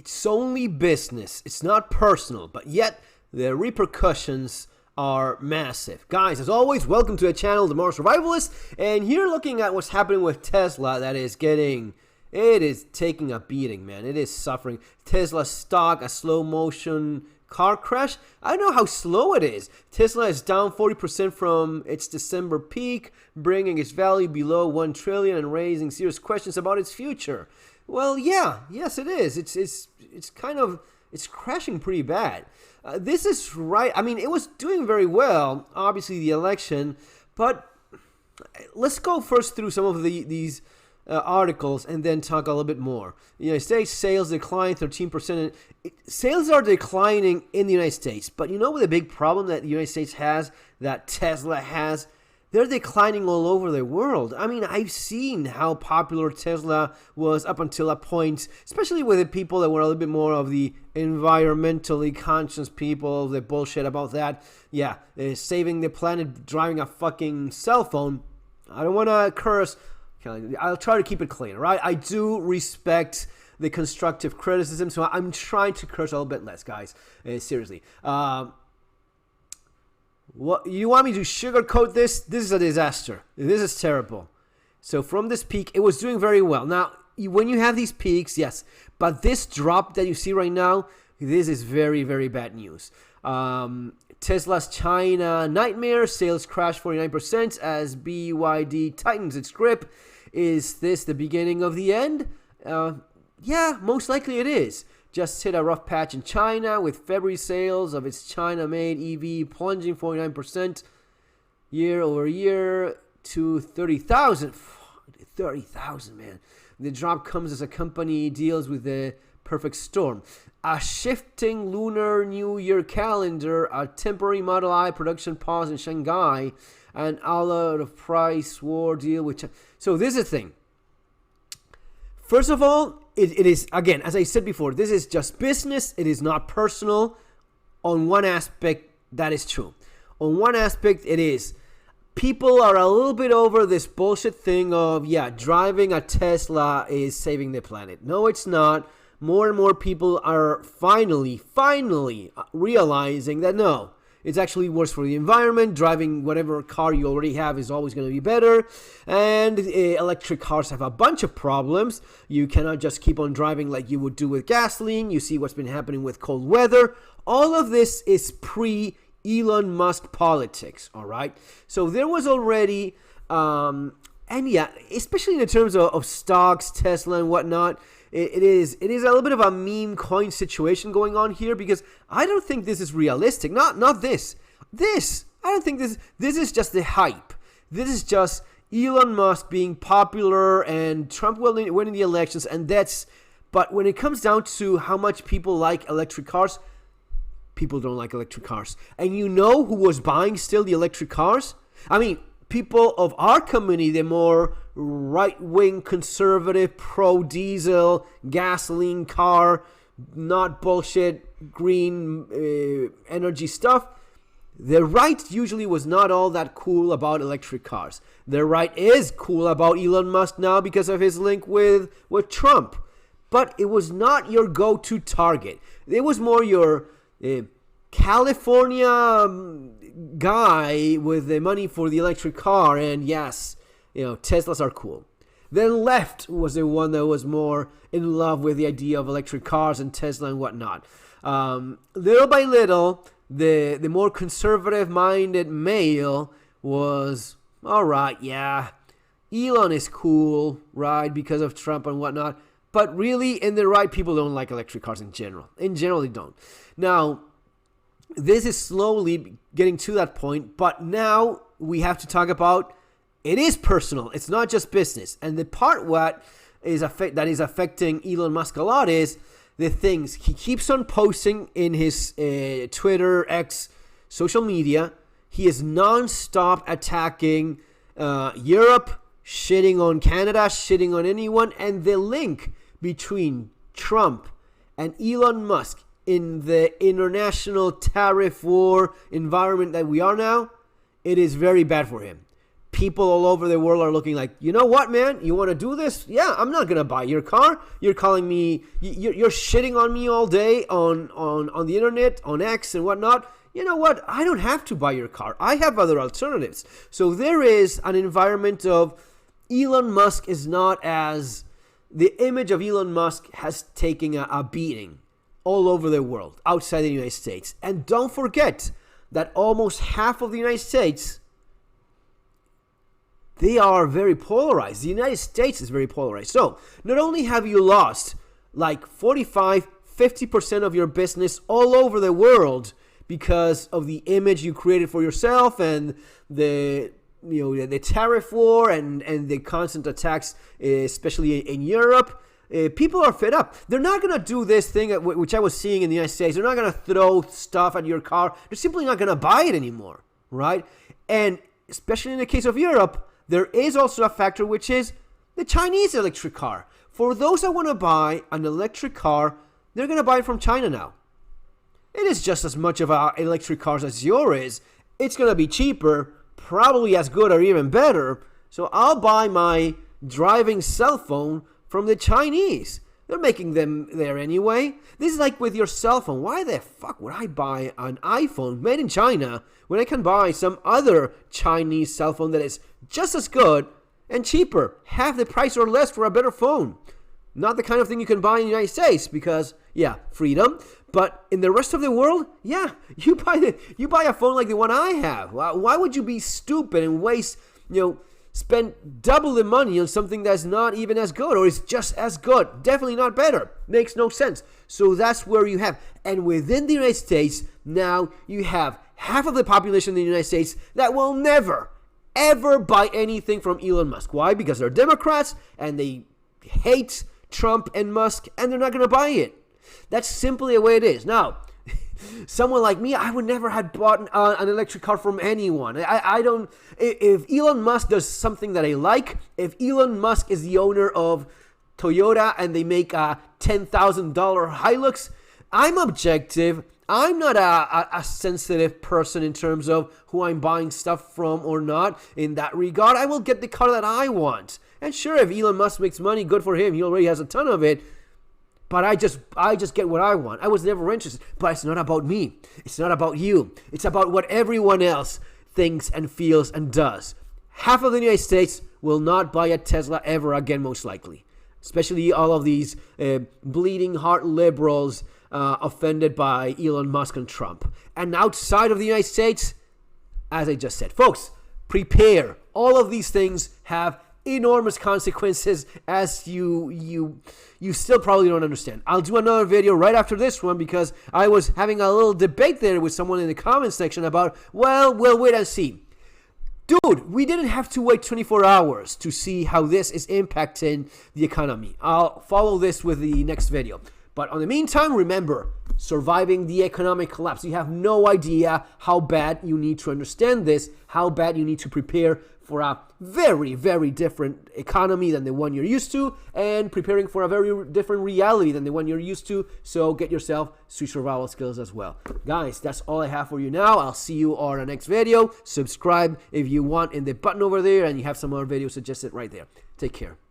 It's only business. It's not personal, but yet the repercussions are massive. Guys, as always, welcome to the channel, The More Survivalist, and here looking at what's happening with Tesla that is taking a beating, man. It is suffering. Tesla stock, a slow motion car crash. I don't know how slow it is. Tesla is down 40% from its December peak, bringing its value below 1 trillion and raising serious questions about its future. Well, yes, it is. It's crashing pretty bad. This is right. I mean, it was doing very well, obviously the election, but let's go first through some of these articles and then talk a little bit more. The United States sales declined 13%. Sales are declining in the United States, but you know what the big problem that the United States has, that Tesla has? They're declining all over the world. I mean, I've seen how popular Tesla was up until a point, especially with the people that were a little bit more of the environmentally conscious people, the bullshit about that. Yeah, saving the planet, driving a fucking cell phone. I don't want to curse. I'll try to keep it clean, right? I do respect the constructive criticism, so I'm trying to curse a little bit less, guys. Seriously. What you want me to sugarcoat this? This is a disaster. This is terrible. So from this peak, it was doing very well. Now, when you have these peaks, yes, but this drop that you see right now, this is very, very bad news. Tesla's China nightmare, sales crashed 49% as BYD tightens its grip. Is this the beginning of the end? Yeah, most likely it is. Just hit a rough patch in China with February sales of its China-made EV plunging 49% year over year to 30,000. 30,000, man. The drop comes as a company deals with the perfect storm. A shifting Lunar New Year calendar, a temporary Model I production pause in Shanghai, and all out of price war deal with China. So this is the thing. First of all, it is, again, as I said before, this is just business. It is not personal. On one aspect, that is true. On one aspect, it is. People are a little bit over this bullshit thing of, yeah, driving a Tesla is saving the planet. No, it's not. More and more people are finally realizing that no, it's actually worse for the environment. Driving whatever car you already have is always going to be better. And electric cars have a bunch of problems. You cannot just keep on driving like you would do with gasoline. You see what's been happening with cold weather. All of this is pre-Elon Musk politics, all right? So there was already, and yeah, especially in terms of stocks, Tesla and whatnot, it is a little bit of a meme coin situation going on here, because I don't think this is realistic. Not this. I don't think this is just the hype. This is just Elon Musk being popular and Trump winning the elections, and but when it comes down to how much people like electric cars, people don't like electric cars. And you know who was buying still the electric cars? I mean, people of our community, the more right-wing, conservative, pro-diesel, gasoline car, not bullshit, green energy stuff. The right usually was not all that cool about electric cars. The right is cool about Elon Musk now because of his link with Trump. But it was not your go-to target. It was more your California guy with the money for the electric car, and yes, you know, Teslas are cool. Then left was the one that was more in love with the idea of electric cars and Tesla and whatnot. Little by little, the more conservative-minded male was, all right, yeah, Elon is cool, right, because of Trump and whatnot. But really, in the right, people don't like electric cars in general. In general, they don't. Now, this is slowly getting to that point, but now we have to talk about it is personal. It's not just business. And the part that is affecting Elon Musk a lot is the things he keeps on posting in his Twitter, X, social media. He is non-stop attacking Europe, shitting on Canada, shitting on anyone, and the link between Trump and Elon Musk in the international tariff war environment that we are now, it is very bad for him. people all over the world are looking like, you know what, man? You want to do this? Yeah, I'm not going to buy your car. You're calling me, you're shitting on me all day on the internet, on X and whatnot. You know what? I don't have to buy your car. I have other alternatives. So there is an environment of Elon Musk is not as, the image of Elon Musk has taken a beating all over the world, outside the United States. And don't forget that almost half of the United States, they are very polarized. The United States is very polarized. So not only have you lost like 45-50% of your business all over the world because of the image you created for yourself and the tariff war and the constant attacks, especially in Europe. People are fed up. They're not going to do this thing, which I was seeing in the United States. They're not going to throw stuff at your car. They're simply not going to buy it anymore, right? And especially in the case of Europe, there is also a factor, which is the Chinese electric car. For those that want to buy an electric car, they're going to buy it from China now. It is just as much of an electric car as yours is. It's going to be cheaper, probably as good or even better. So I'll buy my driving cell phone from the Chinese. They're making them there anyway. This is like with your cell phone. Why the fuck would I buy an iPhone made in China when I can buy some other Chinese cell phone that is just as good and cheaper, half the price or less for a better phone? Not the kind of thing you can buy in the United States because, yeah, freedom. But in the rest of the world, yeah, you buy a phone like the one I have. Why would you be stupid and waste, spend double the money on something that's not even as good or is just as good? Definitely not better. Makes no sense. So that's where you have. And within the United States, now you have half of the population in the United States that will never, ever buy anything from Elon Musk. Why? Because they're Democrats and they hate Trump and Musk and they're not going to buy it. That's simply the way it is. Now, someone like me, I would never have bought an electric car from anyone. I don't. If Elon Musk does something that I like, if Elon Musk is the owner of Toyota and they make a $10,000 Hilux, I'm objective. I'm not a sensitive person in terms of who I'm buying stuff from or not. In that regard, I will get the car that I want. And sure, if Elon Musk makes money, good for him. He already has a ton of it. But I just get what I want. I was never interested. But it's not about me. It's not about you. It's about what everyone else thinks and feels and does. Half of the United States will not buy a Tesla ever again, most likely. Especially all of these bleeding heart liberals offended by Elon Musk and Trump. And outside of the United States, as I just said, folks, prepare. All of these things have enormous consequences, as you still probably don't understand. I'll do another video right after this one because I was having a little debate there with someone in the comment section about, well, we'll wait and see. Dude, we didn't have to wait 24 hours to see how this is impacting the economy. I'll follow this with the next video. But in the meantime, remember, surviving the economic collapse. You have no idea how bad you need to understand this, how bad you need to prepare for a very, very different economy than the one you're used to, and preparing for a very different reality than the one you're used to. So get yourself some survival skills as well. Guys, that's all I have for you now. I'll see you on the next video. Subscribe if you want in the button over there, and you have some other videos suggested right there. Take care.